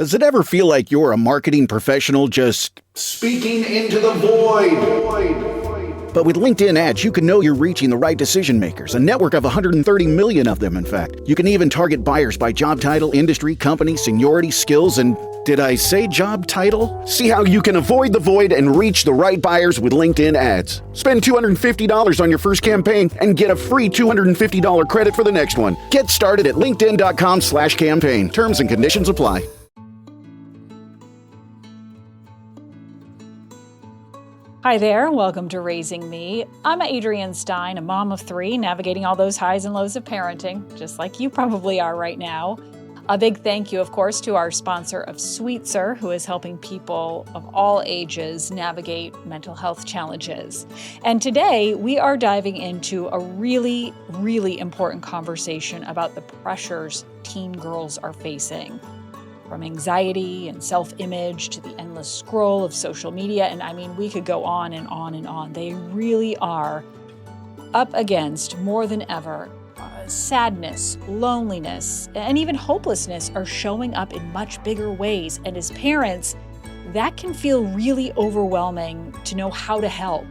Does it ever feel like you're a marketing professional just speaking into the void? But with LinkedIn ads, you can know you're reaching the right decision makers, a network of 130 million of them, in fact. You can even target buyers by job title, industry, company, seniority, skills, and did I say job title? See how you can avoid the void and reach the right buyers with LinkedIn ads. Spend $250 on your first campaign and get a free $250 credit for the next one. Get started at linkedin.com/campaign. Terms and conditions apply. Hi there, welcome to Raising Me. I'm Adrienne Stein, a mom of 3, navigating all those highs and lows of parenting, just like you probably are right now. A big thank you, of course, to our sponsor of Sweetser, who is helping people of all ages navigate mental health challenges. And today, we are diving into a really, really important conversation about the pressures teen girls are facing. From anxiety and self-image to the endless scroll of social media. And I mean, we could go on and on and on. They really are up against, more than ever, sadness, loneliness, and even hopelessness are showing up in much bigger ways. And as parents, that can feel really overwhelming to know how to help.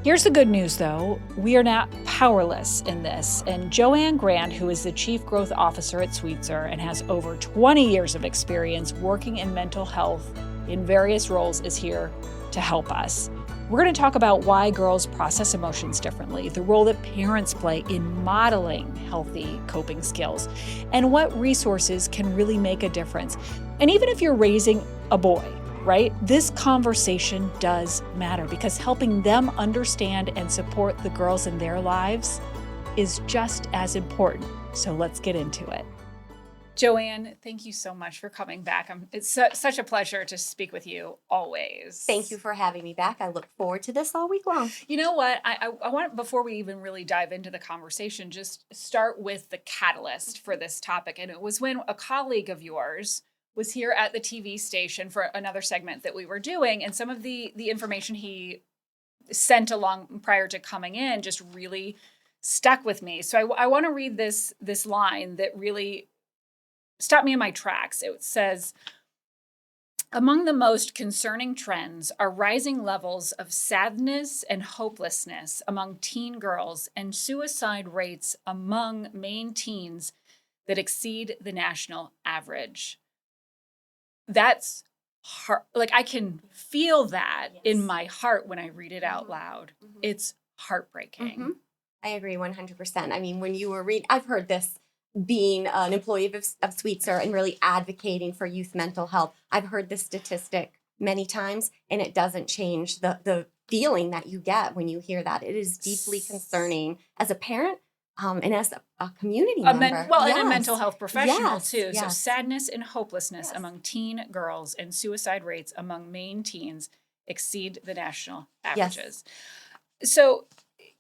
Here's the good news, though. We are not powerless in this, and Joanne Grant, who is the Chief Growth Officer at Sweetser and has over 20 years of experience working in mental health in various roles, is here to help us. We're going to talk about why girls process emotions differently, the role that parents play in modeling healthy coping skills, and what resources can really make a difference. And even if you're raising a boy, right? This conversation does matter because helping them understand and support the girls in their lives is just as important. So let's get into it. Joanne, thank you so much for coming back. It's such a pleasure to speak with you always. Thank you for having me back. I look forward to this all week long. You know what? I want, before we even really dive into the conversation, just start with the catalyst for this topic. And it was when a colleague of yours was here at the TV station for another segment that we were doing. And some of the information he sent along prior to coming in just really stuck with me. So I want to read this line that really stopped me in my tracks. It says, among the most concerning trends are rising levels of sadness and hopelessness among teen girls and suicide rates among Maine teens that exceed the national average. That's hard. Like, I can feel that in my heart when I read it out loud. Mm-hmm. It's heartbreaking. Mm-hmm. I agree 100%. I mean, when you were reading, I've heard this being an employee of Sweetser and really advocating for youth mental health. I've heard this statistic many times, and it doesn't change the feeling that you get when you hear that. It is deeply concerning as a parent. And as a community member. And a mental health professional, too. Yes. So sadness and hopelessness among teen girls and suicide rates among Maine teens exceed the national averages. Yes. So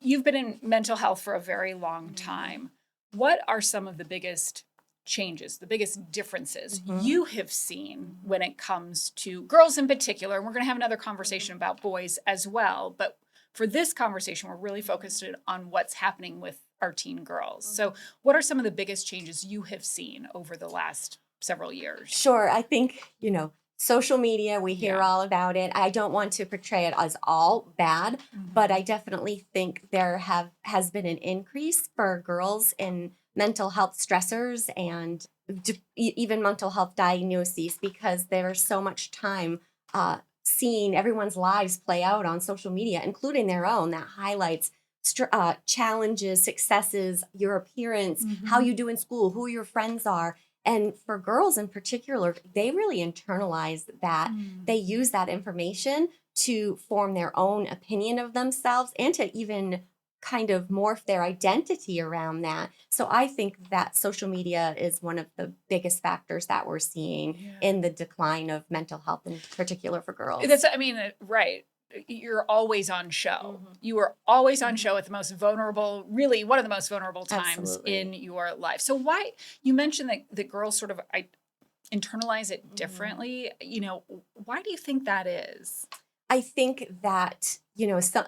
you've been in mental health for a very long time. What are some of the biggest changes, the biggest differences you have seen when it comes to girls in particular? And we're going to have another conversation about boys as well. But for this conversation, we're really focused on what's happening with our teen girls. So what are some of the biggest changes you have seen over the last several years? Sure. I think, social media, we hear all about it. I don't want to portray it as all bad, but I definitely think there has been an increase for girls in mental health stressors and even mental health diagnoses because there's so much time seeing everyone's lives play out on social media, including their own, that highlights challenges, successes, your appearance, how you do in school, who your friends are. And for girls in particular, they really internalize that. They use that information to form their own opinion of themselves and to even kind of morph their identity around that. So I think that social media is one of the biggest factors that we're seeing in the decline of mental health, in particular for girls. Right. You're always on show. You are always on show at the most vulnerable, really one of the most vulnerable times in your life. So why, you mentioned that girls sort of internalize it differently. Why do you think that is? I think that, some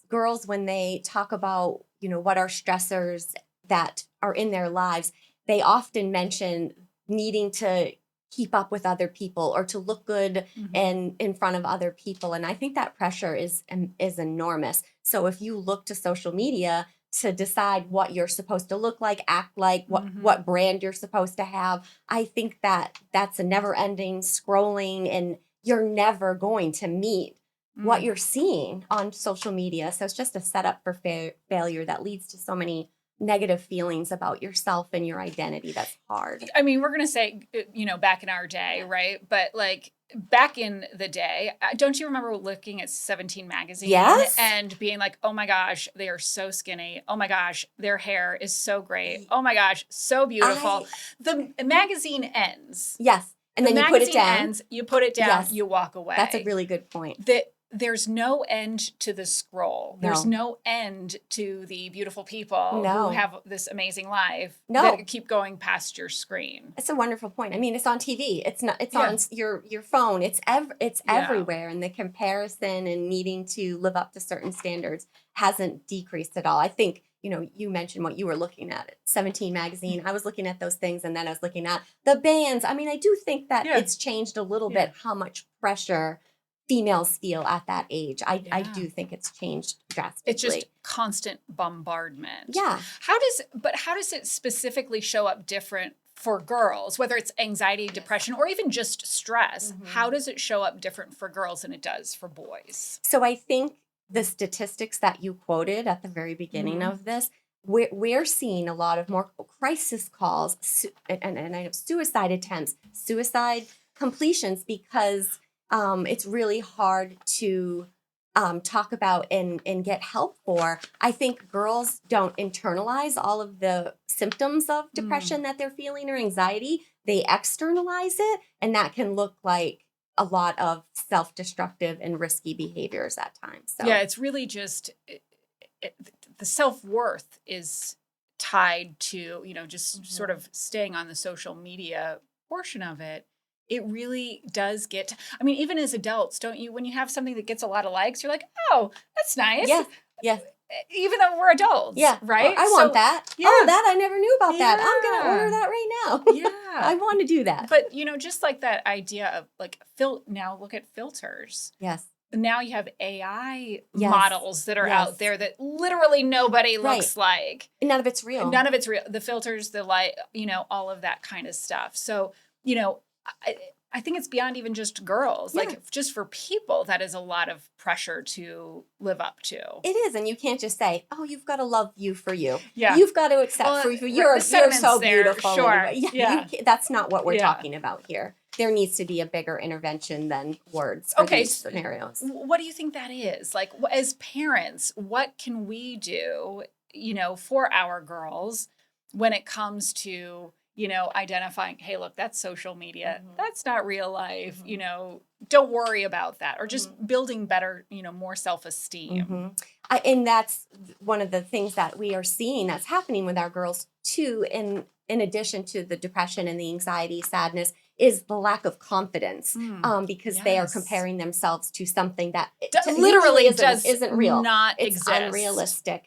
girls, when they talk about, what are stressors that are in their lives, they often mention needing to keep up with other people or to look good and in front of other people. And I think that pressure is enormous. So if you look to social media to decide what you're supposed to look like, act like, what brand you're supposed to have, I think that that's a never ending scrolling, and you're never going to meet what you're seeing on social media. So it's just a setup for failure that leads to so many negative feelings about yourself and your identity. That's hard. I mean, we're going to say, back in our day, right? But like back in the day, don't you remember looking at 17 magazine Yes. and being like, oh my gosh, they are so skinny. Oh my gosh, their hair is so great. Oh my gosh, so beautiful. The magazine ends. Yes. And then you put it down. Ends, you put it down, Yes. you walk away. That's a really good point. There's no end to the scroll. No. There's no end to the beautiful people No. who have this amazing life No. that keep going past your screen. It's a wonderful point. I mean, it's on TV. It's not. It's on your phone. It's everywhere, and the comparison and needing to live up to certain standards hasn't decreased at all. I think you mentioned what you were looking at. 17 magazine. I was looking at those things, and then I was looking at the bands. I mean, I do think that it's changed a little bit how much pressure females feel at that age. I do think it's changed drastically. It's just constant bombardment. Yeah. How does it specifically show up different for girls, whether it's anxiety, depression, or even just stress? How does it show up different for girls than it does for boys? So I think the statistics that you quoted at the very beginning of this, we're seeing a lot of more crisis calls and I know suicide attempts, suicide completions, because it's really hard to talk about and get help for. I think girls don't internalize all of the symptoms of depression that they're feeling or anxiety. They externalize it, and that can look like a lot of self-destructive and risky behaviors at times. So yeah, it's really just the self-worth is tied to, just sort of staying on the social media portion of it. It really does get, I mean, even as adults, don't you, when you have something that gets a lot of likes, you're like, oh, that's nice. Yes. Even though we're adults. Yeah. Right? I want that. Yeah. Oh, that I never knew about that. I'm going to order that right now. Yeah. I want to do that. But, just like that idea of like, now look at filters. Yes. Now you have AI models that are out there that literally nobody looks like. None of it's real. None of it's real. The filters, the light, all of that kind of stuff. So, I think it's beyond even just girls. Yeah. Like just for people, that is a lot of pressure to live up to. It is, and you can't just say, "Oh, you've got to love you for you." Yeah, you've got to accept for you. You're so beautiful. Sure. Anyway. Yeah. That's not what we're talking about here. There needs to be a bigger intervention than words for these scenarios. What do you think that is? Like, as parents, what can we do, for our girls when it comes to identifying, hey, look, that's social media. That's not real life. Don't worry about that. Or just building better, more self-esteem. And that's one of the things that we are seeing that's happening with our girls too, in addition to the depression and the anxiety, sadness, is the lack of confidence because they are comparing themselves to something that literally isn't real. Not it's exist. Unrealistic.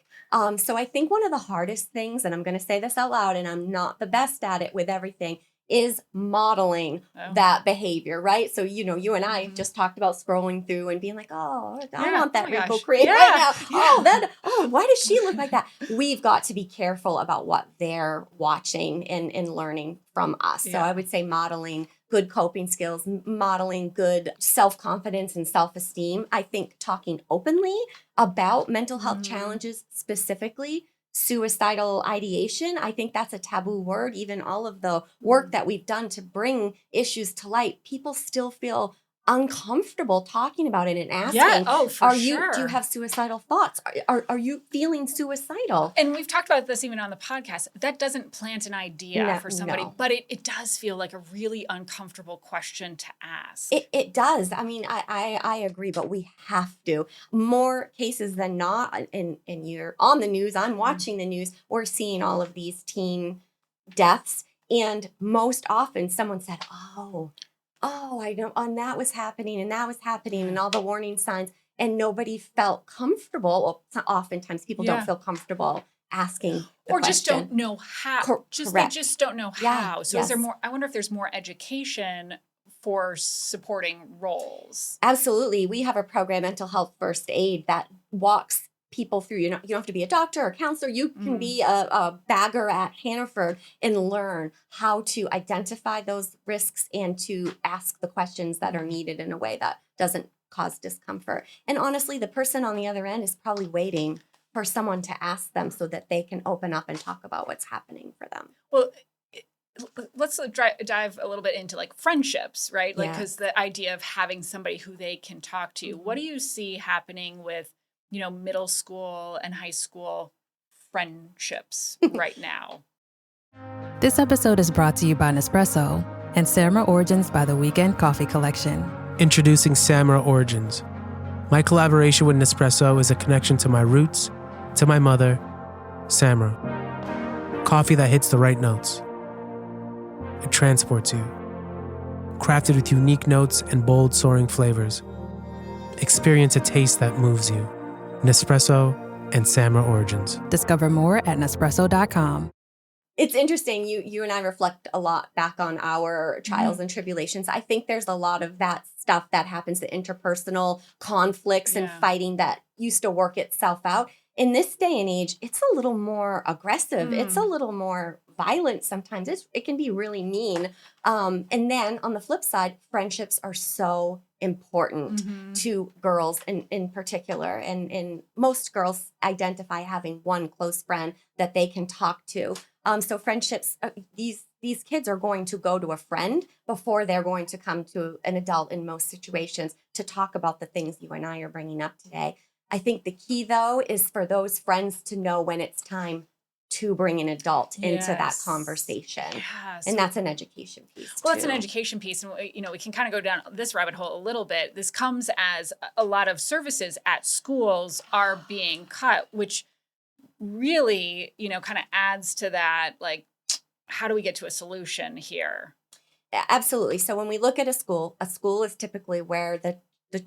So I think one of the hardest things, and I'm going to say this out loud, and I'm not the best at it with everything, is modeling that behavior, right? So, you and I just talked about scrolling through and being like, oh, I want that wrinkle cream right now. Why does she look like that? We've got to be careful about what they're watching and learning from us. So I would say modeling good coping skills, modeling good self-confidence and self-esteem. I think talking openly about mental health challenges, specifically suicidal ideation. I think that's a taboo word. Even all of the work that we've done to bring issues to light, people still feel uncomfortable talking about it and asking, do you have suicidal thoughts? Are you feeling suicidal? And we've talked about this even on the podcast. That doesn't plant an idea for somebody, but it does feel like a really uncomfortable question to ask. It does. I mean, I agree, but we have to. More cases than not, and you're on the news, I'm watching the news, we're seeing all of these teen deaths. And most often someone said, I know, and that was happening, and that was happening, and all the warning signs, and nobody felt comfortable. Well, oftentimes people don't feel comfortable asking the or just question. don't know how. They Correct. just don't know Yeah, how. So is there yes. more? I wonder if there's more education for supporting roles. Absolutely. We have a program, Mental Health First Aid, that walks people through. You don't have to be a doctor or a counselor. You can be a bagger at Hannaford and learn how to identify those risks and to ask the questions that are needed in a way that doesn't cause discomfort. And honestly, the person on the other end is probably waiting for someone to ask them so that they can open up and talk about what's happening for them. Well, let's dive a little bit into like friendships, right? Like, because the idea of having somebody who they can talk to. What do you see happening with, middle school and high school friendships right now? This episode is brought to you by Nespresso and Samra Origins by the Weekend Coffee Collection. Introducing Samra Origins. My collaboration with Nespresso is a connection to my roots, to my mother, Samra. Coffee that hits the right notes. It transports you. Crafted with unique notes and bold, soaring flavors. Experience a taste that moves you. Nespresso and Samra Origins. Discover more at Nespresso.com. It's interesting. You and I reflect a lot back on our trials and tribulations. I think there's a lot of that stuff that happens, the interpersonal conflicts and fighting that used to work itself out. In this day and age, it's a little more aggressive. It's a little more violent sometimes. It can be really mean. And then on the flip side, friendships are so important to girls in particular. And most girls identify having one close friend that they can talk to. So friendships, these kids are going to go to a friend before they're going to come to an adult in most situations to talk about the things you and I are bringing up today. I think the key, though, is for those friends to know when it's time to bring an adult into that conversation. Yeah, and that's an education piece. Well, that's an education piece. And, we can kind of go down this rabbit hole a little bit. This comes as a lot of services at schools are being cut, which really, kind of adds to that, like, how do we get to a solution here? Absolutely. So when we look at a school is typically where the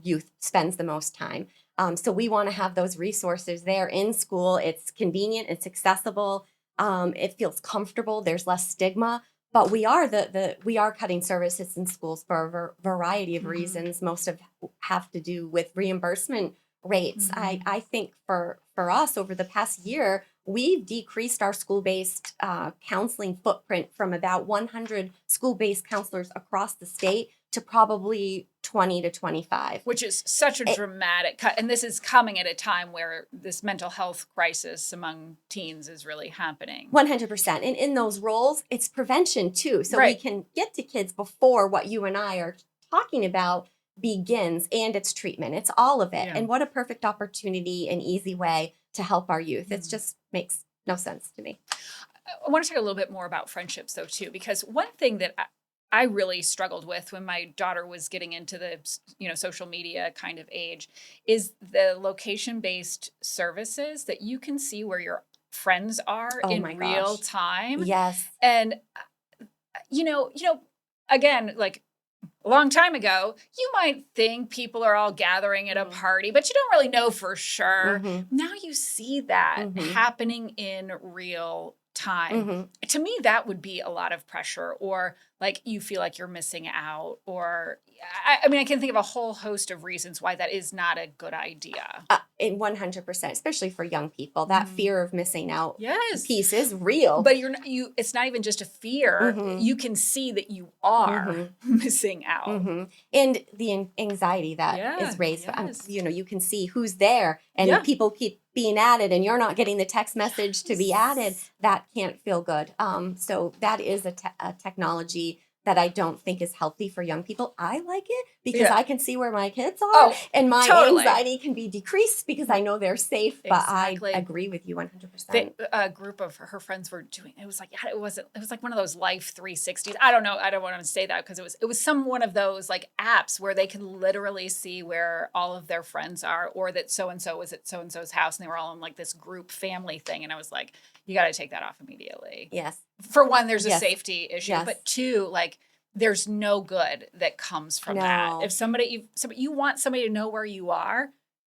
youth spends the most time. So we want to have those resources there in school. It's convenient, it's accessible, it feels comfortable, there's less stigma. But we are we are cutting services in schools for a variety of reasons. Most of have to do with reimbursement rates. I think for us over the past year, we've decreased our school-based counseling footprint from about 100 school-based counselors across the state to probably 20 to 25. Which is such a dramatic cut. And this is coming at a time where this mental health crisis among teens is really happening. 100%. And in those roles, it's prevention too. So we can get to kids before what you and I are talking about begins, and it's treatment. It's all of it. Yeah. And what a perfect opportunity and easy way to help our youth. It just makes no sense to me. I want to talk a little bit more about friendships though too, because one thing that I really struggled with when my daughter was getting into the, social media kind of age is the location-based services that you can see where your friends are in real time. Yes. And, again, like a long time ago, you might think people are all gathering at a party, but you don't really know for sure. Now you see that happening in real time. To me, that would be a lot of pressure, or like you feel like you're missing out, or I can think of a whole host of reasons why that is not a good idea. 100%, especially for young people, that fear of missing out piece is real. But it's not even just a fear. You can see that you are missing out. And the anxiety that is raised. You can see who's there, and people keep being added, and you're not getting the text message to be added. That can't feel good. So that is a technology that I don't think is healthy for young people. I like it because I can see where my kids are, and my anxiety can be decreased because I know they're safe. But I agree with you 100%. A group of her friends were doing it. Was like it was like one of those Life 360s. I don't know. I don't want to say that because it was some one of those like apps where they can literally see where all of their friends are, or that so and so was at so and so's house, and they were all in like this group family thing. And I was like, you got to take that off immediately. Yes. For one, there's a safety issue, but two, like there's no good that comes from that. If you want somebody to know where you are,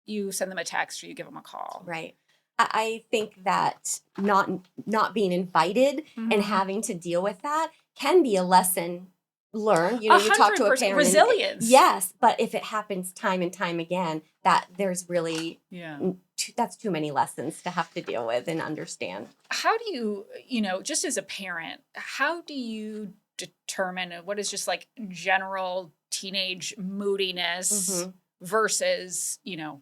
you send them a text or you give them a call. Right. I think that not being invited and Mhm. having to deal with that can be a lesson learned. You know, you talk to a 100% parent. resilience. Yes, but if it happens time and time again, that there's really Yeah. that's too many lessons to have to deal with and understand. How do you, you know, just as a parent, how do you determine what is just like general teenage moodiness versus, you know,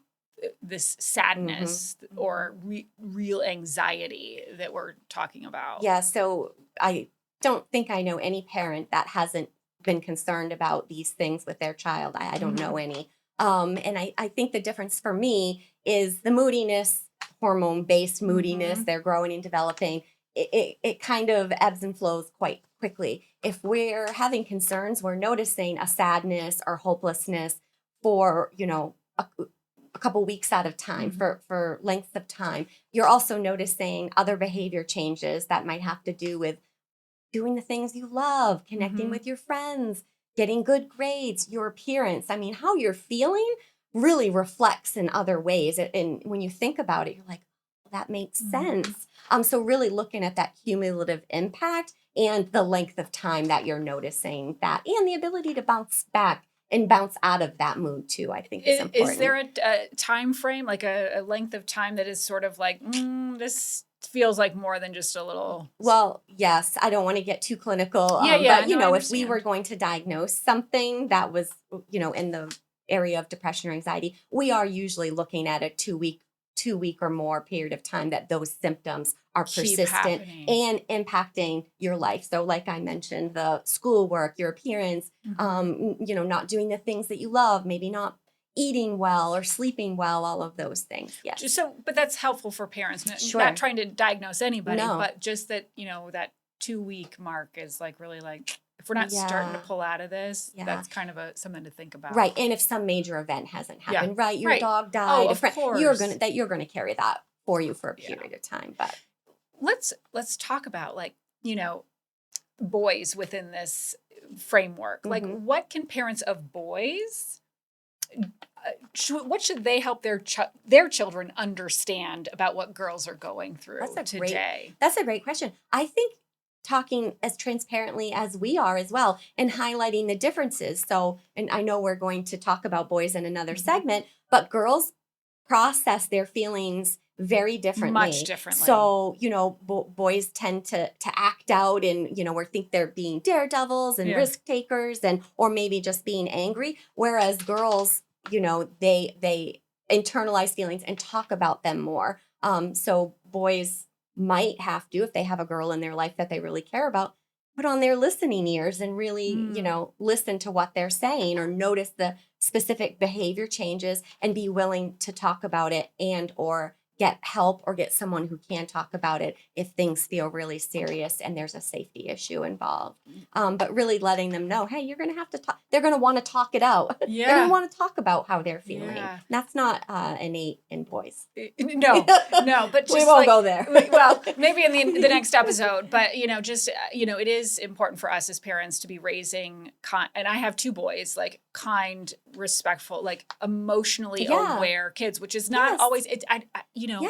this sadness or real anxiety that we're talking about? Yeah, so I don't think I know any parent that hasn't been concerned about these things with their child. I don't know any. And I think the difference for me is the moodiness, hormone-based moodiness, they're growing and developing. It kind of ebbs and flows quite quickly. If we're having concerns, we're noticing a sadness or hopelessness for, you know, a couple weeks at a time, for lengths of time. You're also noticing other behavior changes that might have to do with doing the things you love, connecting with your friends, getting good grades, your appearance. I mean, how you're feeling really reflects in other ways. And when you think about it, you're like, well, that makes sense. So really looking at that cumulative impact and the length of time that you're noticing that, and the ability to bounce back and bounce out of that mood too, I think is important. Is there a time frame, like a length of time that is sort of like, this feels like more than just a little? Well, yes, I don't want to get too clinical. Yeah, but, you no, I know, if we understand. were going to diagnose something that was, you know, in the area of depression or anxiety, we are usually looking at a 2 week or more period of time that those symptoms are Keep persistent happening. and impacting your life. So like I mentioned, the schoolwork, your appearance, you know, not doing the things that you love, maybe not eating well or sleeping well, all of those things. Yes. So, but that's helpful for parents. Sure. Not trying to diagnose anybody, No. but just that, you know, that 2 week mark is like really like, if we're not starting to Yeah. pull out of this, Yeah. that's kind of something to think about. Right. And if some major event hasn't Yeah. happened, right? Your Right. dog died, Oh, a of friend, course. you're gonna carry that for you for a Yeah. period of time. But Let's talk about, like, you know, boys within this framework. Like, what can parents of boys, what should they help their children understand about what girls are going through today? That's a great question. I think talking as transparently as we are as well and highlighting the differences. So, and I know we're going to talk about boys in another segment, but girls process their feelings very differently. Much differently. So, you know, boys tend to act out and, you know, or think they're being daredevils and risk takers and, or maybe just being angry. Whereas girls, you know, they internalize feelings and talk about them more. So boys might have to, if they have a girl in their life that they really care about, put on their listening ears and really, you know, listen to what they're saying or notice the specific behavior changes and be willing to talk about it and or get help or get someone who can talk about it if things feel really serious and there's a safety issue involved. But really letting them know, hey, you're going to have to talk. They're going to want to talk it out. Yeah. They're going to want to talk about how they're feeling. Yeah. That's not innate in boys. No, but just We won't like, go there. Well, maybe in the next episode, but, you know, just, you know, it is important for us as parents to be raising, and I have 2 boys, like kind, respectful, like emotionally aware kids, which is not always, you know,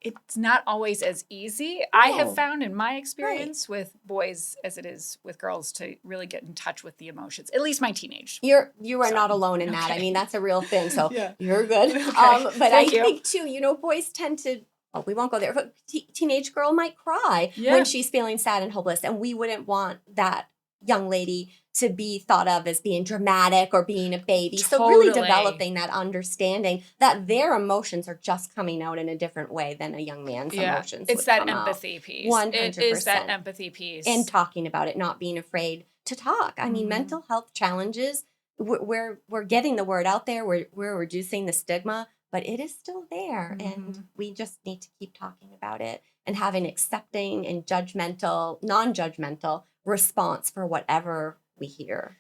it's not always as easy. I have found in my experience with boys as it is with girls to really get in touch with the emotions, at least my teenage. You are not alone in that. I mean, that's a real thing. So you're good. Okay. But Thank you. think too, you know, boys tend to, well, we won't go there, but teenage girl might cry when she's feeling sad and hopeless. And we wouldn't want that young lady to be thought of as being dramatic or being a baby. So really developing that understanding that their emotions are just coming out in a different way than a young man's emotions. It's that empathy piece. 100%. It is that empathy piece. And talking about it, not being afraid to talk. I mean, mental health challenges, we're getting the word out there. We're reducing the stigma, but it is still there. And we just need to keep talking about it and have an accepting and non-judgmental response for whatever we hear.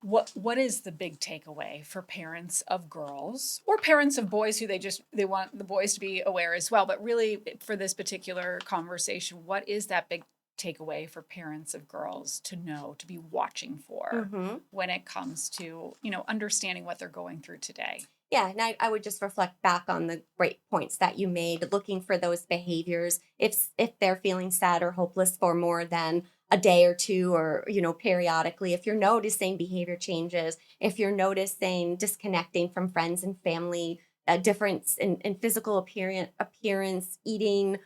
What is the big takeaway for parents of girls or parents of boys who they want the boys to be aware as well? But really, for this particular conversation, what is that big takeaway for parents of girls to know, to be watching for when it comes to, you know, understanding what they're going through today? Yeah, and I would just reflect back on the great points that you made, looking for those behaviors. If they're feeling sad or hopeless for more than a day or two, or periodically, if you're noticing behavior changes, if you're noticing disconnecting from friends and family, a difference in physical appearance, eating,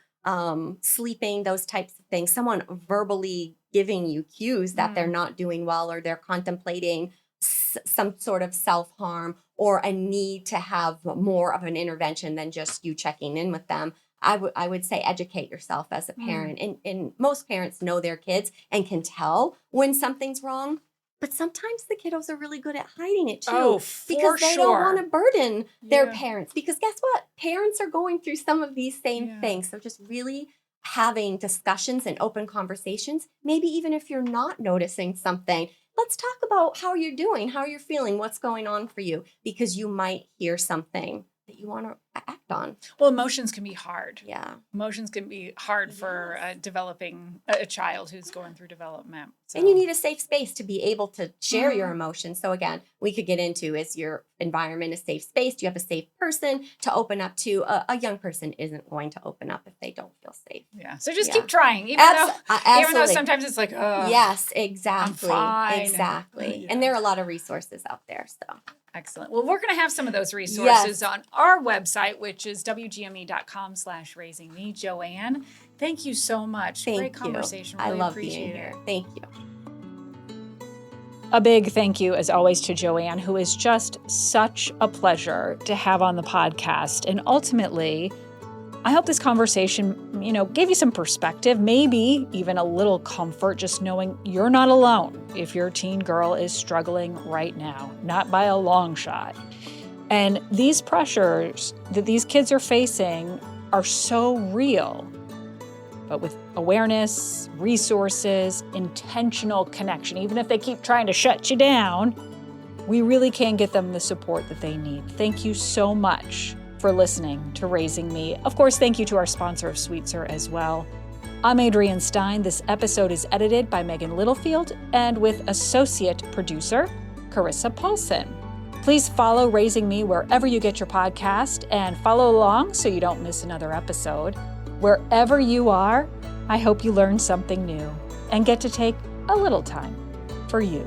sleeping, those types of things, someone verbally giving you cues that they're not doing well, or they're contemplating some sort of self-harm, or a need to have more of an intervention than just you checking in with them, I would say educate yourself as a parent. And most parents know their kids and can tell when something's wrong. But sometimes the kiddos are really good at hiding it too. Oh, for because they sure. don't want to burden their Yeah. parents. Because guess what? Parents are going through some of these same things. So just really having discussions and open conversations, maybe even if you're not noticing something, let's talk about how you're doing, how you're feeling, what's going on for you, because you might hear something that you want to act on. Well, emotions can be hard. Yeah. Emotions can be hard for developing a child who's going through development. So. And you need a safe space to be able to share your emotions. So again, we could get into, is your environment a safe space? Do you have a safe person to open up to? A young person isn't going to open up if they don't feel safe. Yeah. So just Yeah. keep trying, even though Absolutely. sometimes it's like, oh, Yes, exactly. fine. Exactly. Yeah. And there are a lot of resources out there. So excellent. Well, we're going to have some of those resources on our website, which is wgme.com/raisingme. Joanne, thank you so much. thank Great you. conversation. I Really love appreciate being it. here. Thank you. A big thank you, as always, to Joanne, who is just such a pleasure to have on the podcast. And ultimately, I hope this conversation, gave you some perspective, maybe even a little comfort, just knowing you're not alone if your teen girl is struggling right now, not by a long shot. And these pressures that these kids are facing are so real. But with awareness, resources, intentional connection, even if they keep trying to shut you down, we really can get them the support that they need. Thank you so much for listening to Raising Me. Of course, thank you to our sponsor of Sweetser as well. I'm Adrienne Stein. This episode is edited by Megan Littlefield and with associate producer Carissa Paulson. Please follow Raising Me wherever you get your podcast and follow along so you don't miss another episode. Wherever you are, I hope you learn something new and get to take a little time for you.